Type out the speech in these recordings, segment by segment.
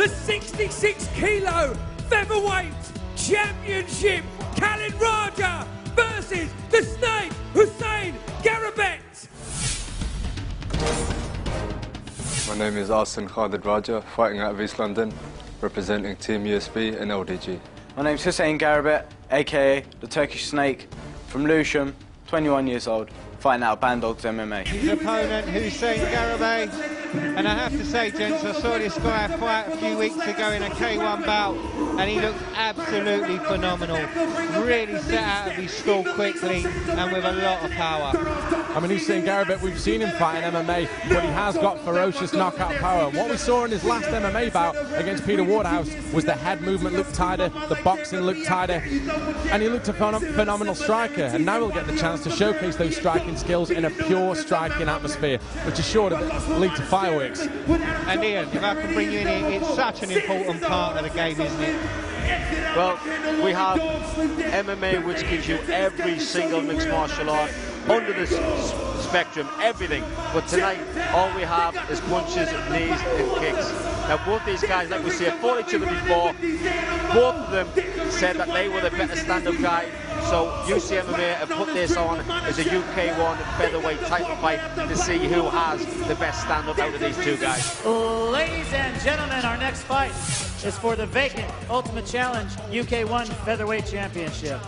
the 66 kilo featherweight championship, Khalid Raja versus the Snake, Huseyin Garabet. My name is Arsen Khalid Raja, fighting out of East London, representing Team USB and LDG. My name's Huseyin Garabet, aka the Turkish Snake, from Lewisham, 21 years old, fighting out Bandogs MMA. His opponent, Huseyin Garabet, and I have to say, gents, I saw this guy fight a few weeks ago in a K1 bout, and he looked absolutely phenomenal. Really set out of his stall quickly and with a lot of power. I mean, Huseyin Garabet, we've seen him fight in MMA, but he has got ferocious knockout power. What we saw in his last MMA bout against Peter Waterhouse was the head movement looked tighter, the boxing looked tighter, and he looked a phenomenal striker. And now he'll get the chance to showcase those striking skills in a pure striking atmosphere, which is sure to lead to fireworks. And Ian, if I can bring you in here, it's such an important part of the game, isn't it? Well, we have MMA, which gives you every single mixed martial art under the spectrum, everything. But tonight, all we have is punches, knees, and kicks. Now, both these guys, like we say, have fought each other before. Both of them said that they were the better stand-up guy. So UCMMA have put this on as a UK1 featherweight title fight to see who has the best stand-up out of these two guys. Ladies and gentlemen, our next fight is for the vacant Ultimate Challenge UK1 Featherweight Championship.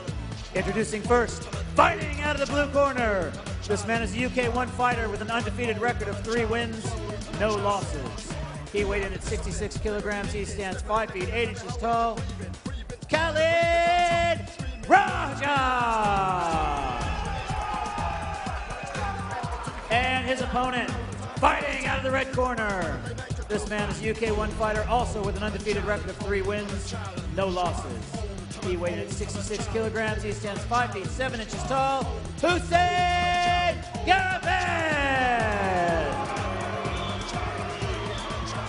Introducing first, fighting out of the blue corner. This man is a UK1 fighter with an undefeated record of 3 wins, no losses. He weighed in at 66 kilograms. He stands 5 feet 8 inches tall. Khalid Raja! And his opponent, fighting out of the red corner. This man is a UK1 fighter, also with an undefeated record of 3 wins, no losses. He weighed at 66 kilograms. He stands 5 feet 7 inches tall. Huseyin Garabet!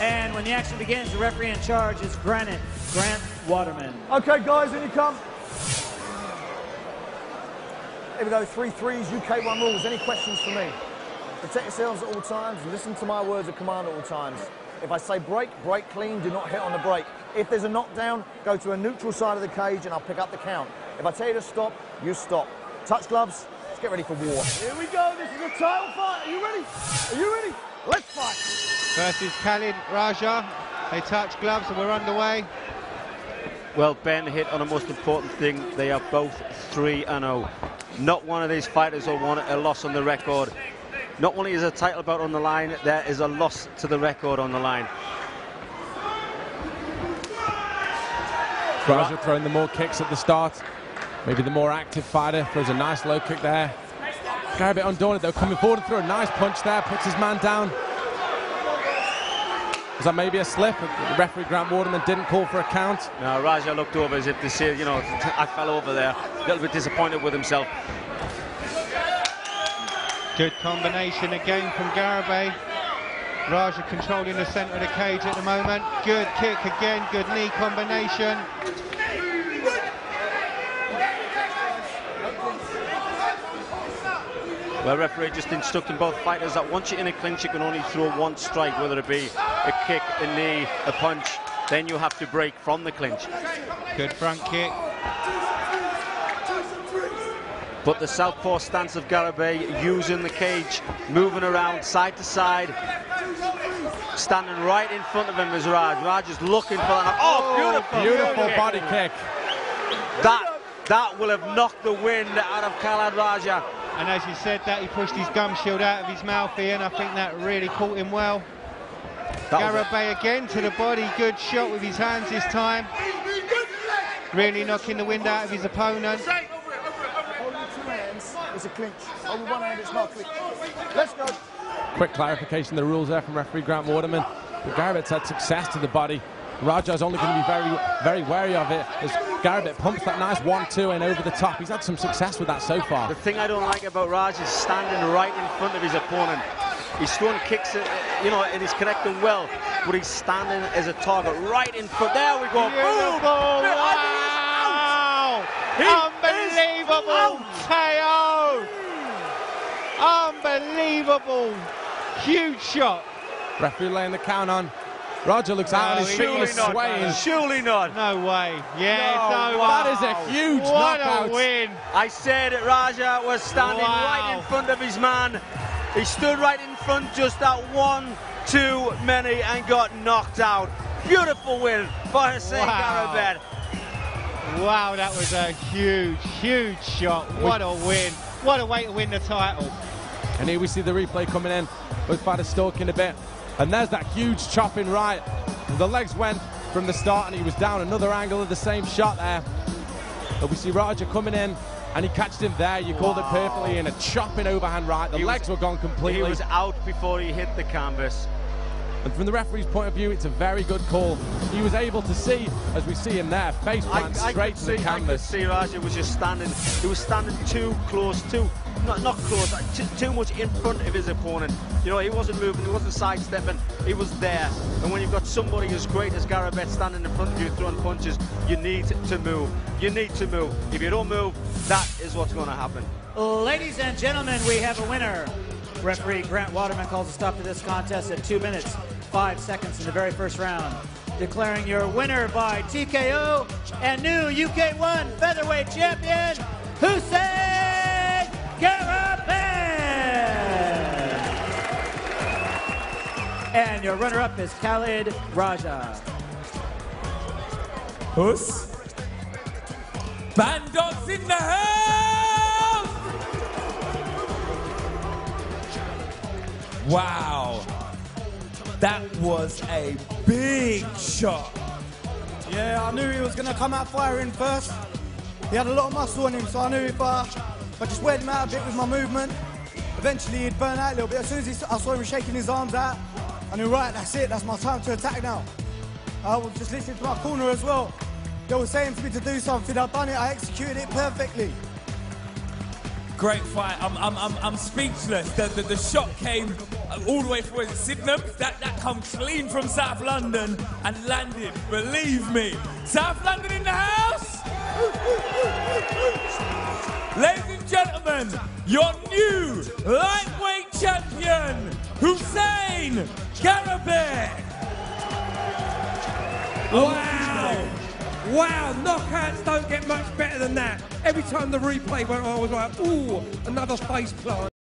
And when the action begins, the referee in charge is Grant Waterman. Okay, guys, in you come. Here we go, 3 threes, UK1 rules. Any questions for me? Protect yourselves at all times. Listen to my words of command at all times. If I say break, break clean, do not hit on the break. If there's a knockdown, go to a neutral side of the cage and I'll pick up the count. If I tell you to stop, you stop. Touch gloves, let's get ready for war. Here we go, this is a title fight. Are you ready? Are you ready? Let's fight. Versus Khalid Raja. They touch gloves and we're underway. Well, Ben hit on the most important thing. They are both 3-0. Not one of these fighters will want a loss on the record. Not only is a title bout on the line, there is a loss to the record on the line. Raja throwing the more kicks at the start. Maybe the more active fighter throws a nice low kick there. Garabet undaunted though, coming forward and throw a nice punch there, puts his man down. Was that maybe a slip? The referee, Grant Waterman, didn't call for a count. No, Raja looked over as if to say, you know, I fell over there. A little bit disappointed with himself. Good combination again from Garabet. Raja controlling the centre of the cage at the moment. Good kick again, good knee combination. Well, referee just instructing both fighters that once you're in a clinch, you can only throw one strike, whether it be a kick, a knee, a punch. Then you have to break from the clinch. Good front kick. But the southpaw stance of Garabet, using the cage, moving around side to side, standing right in front of him is Raj. Raj is looking for that. Oh, beautiful! Beautiful body kick. That will have knocked the wind out of Khalid Raja. And as you said that, he pushed his gum shield out of his mouth here, and I think that really caught him well. Garabet again to the body, good shot with his hands this time. Really knocking the wind out of his opponent. Holding 2 hands is a clinch. Holding 1 hand, it's not a clinch. Let's go. Quick clarification of the rules there from referee Grant Waterman. But Garabet's had success to the body. Raja's only going to be very wary of it as Garabet pumps that nice 1-2 in over the top. He's had some success with that so far. The thing I don't like about Raj is standing right in front of his opponent. He's throwing kicks, you know, and he's connecting well, but he's standing as a target right in front. There we go. Boom! Wow! Unbelievable KO! Unbelievable! Huge shot. Referee laying the count on. Roger looks out on his feet, he's not, swaying. Surely not. No way. Yeah, No, no wow. That is a huge what knockout. a win. I said it, Raja was standing right in front of his man. He stood right in front, just that one too many, and got knocked out. Beautiful win for Huseyin Garabet. Wow, that was a huge, huge shot. What a win. What a way to win the title. And here we see the replay coming in with fighter stalking a bit. And there's that huge chopping right. The legs went from the start and he was down another angle of the same shot there. But we see Roger coming in and he catched him there. You called it perfectly in a chopping overhand right. The legs were gone completely. He was out before he hit the canvas. And from the referee's point of view, it's a very good call. He was able to see, as we see him there, face plant straight to the canvas. I could see Raja was just standing. He was standing too close, not close, too much in front of his opponent. You know, he wasn't moving, he wasn't sidestepping, he was there. And when you've got somebody as great as Garabet standing in front of you throwing punches, you need to move. You need to move. If you don't move, that is what's going to happen. Ladies and gentlemen, we have a winner. Referee Grant Waterman calls a stop to this contest at 2 minutes, 5 seconds in the very first round. Declaring your winner by TKO and new UK1 featherweight champion, Huseyin Garabet! And your runner-up is Khalid Raja. Hus. Bandogs in the house! Wow. That was a big shot. Yeah, I knew he was going to come out firing first. He had a lot of muscle on him, so I knew if I just weighed him out a bit with my movement, eventually he'd burn out a little bit. As soon as I saw him shaking his arms out, I knew, right, that's it, that's my time to attack now. I was just listening to my corner as well. They were saying for me to do something, I've done it, I executed it perfectly. Great fight. I'm speechless. The shot came all the way from Sydenham. That come clean from South London and landed. Believe me. South London in the house. Ladies and gentlemen, your new lightweight champion, Huseyin Garabet. Wow. Wow, knockouts don't get much better than that. Every time the replay went on, I was like, ooh, another face plant.